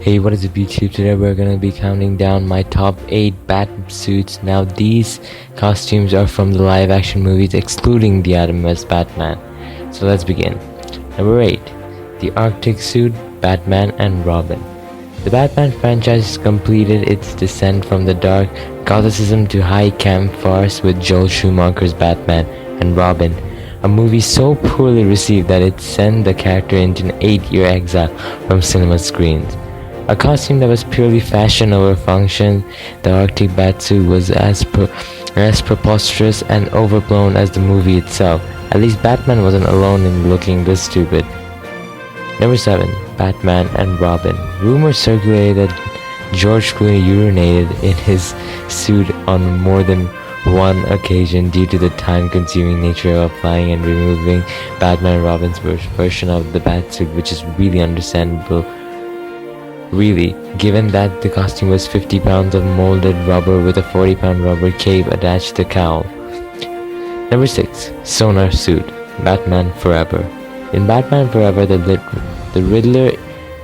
Hey, what is up YouTube? Today we're gonna be counting down my top 8 Batsuits. Now these costumes are from the live action movies excluding the Adam West Batman. So let's begin. Number 8. The Arctic Suit, Batman and Robin. The Batman franchise completed its descent from the dark Gothicism to high camp farce with Joel Schumacher's Batman and Robin, a movie so poorly received that it sent the character into an 8-year exile from cinema screens. A costume that was purely fashion over function, the Arctic Batsuit was as preposterous and overblown as the movie itself. At least Batman wasn't alone in looking this stupid. Number 7. Batman and Robin. Rumors circulated that George Clooney urinated in his suit on more than one occasion due to the time-consuming nature of applying and removing Batman and Robin's version of the Batsuit, which is really understandable. Really, given that the costume was 50 pounds of molded rubber with a 40-pound rubber cape attached to the cowl. Number 6. Sonar Suit, Batman Forever. In Batman Forever, the Riddler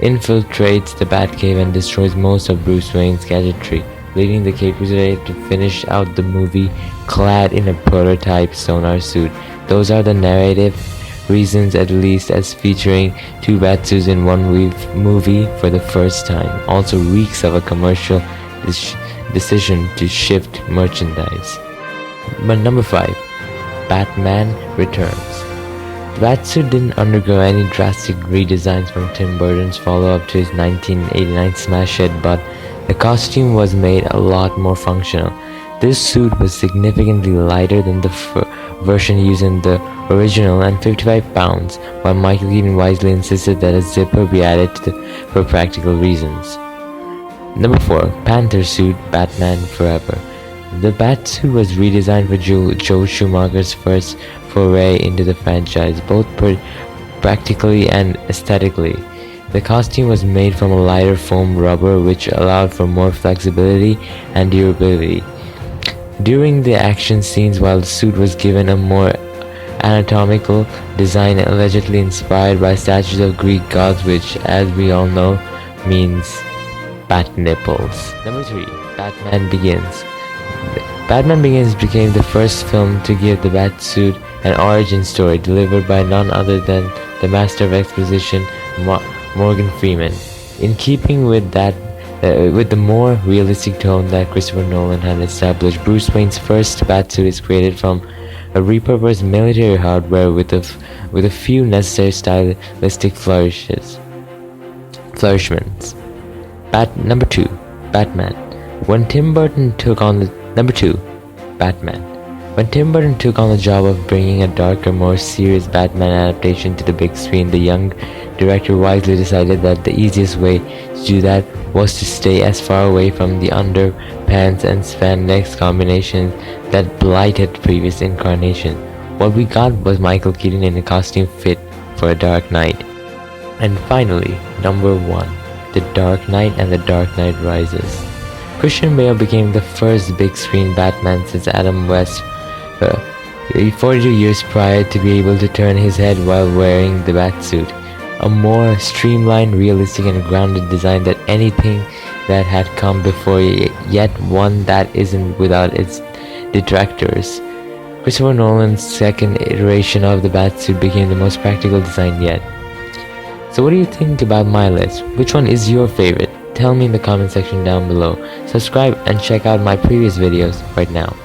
infiltrates the Batcave and destroys most of Bruce Wayne's gadgetry, leading the Cape Crusader to finish out the movie clad in a prototype sonar suit. Those are the narrative reasons, at least, as featuring 2 Batsuits in one movie for the first time also reeks of a commercial decision to shift merchandise. But number 5. Batman Returns. The Batsuit didn't undergo any drastic redesigns from Tim Burton's follow-up to his 1989 smash hit, but the costume was made a lot more functional. This suit was significantly lighter than the version used in the original and 55 pounds, while Michael Keaton wisely insisted that a zipper be added for practical reasons. Number 4. Panther Suit, Batman Forever. The Batsuit was redesigned for Joe Schumacher's first foray into the franchise, both practically and aesthetically. The costume was made from a lighter foam rubber which allowed for more flexibility and durability. During the action scenes, while the suit was given a more anatomical design allegedly inspired by statues of Greek gods, which, as we all know, means bat nipples. Number 3. Batman Begins. Batman Begins became the first film to give the Batsuit an origin story, delivered by none other than the master of exposition, Morgan Freeman. In keeping with the more realistic tone that Christopher Nolan had established, Bruce Wayne's first Batsuit is created from a repurposed military hardware with a few necessary stylistic flourishments. Number 2. Batman. When Tim Burton took on the job of bringing a darker, more serious Batman adaptation to the big screen, the young director wisely decided that the easiest way to do that was to stay as far away from the underpants and spandex combinations that blighted previous incarnation. What we got was Michael Keaton in a costume fit for a Dark Knight. And finally, number 1. The Dark Knight and the Dark Knight Rises. Christian Bale became the first big screen Batman since Adam West 42 years prior to be able to turn his head while wearing the Batsuit. A more streamlined, realistic and grounded design than anything that had come before, yet one that isn't without its detractors. Christopher Nolan's second iteration of the Batsuit became the most practical design yet. So what do you think about my list? Which one is your favorite? Tell me in the comment section down below. Subscribe and check out my previous videos right now.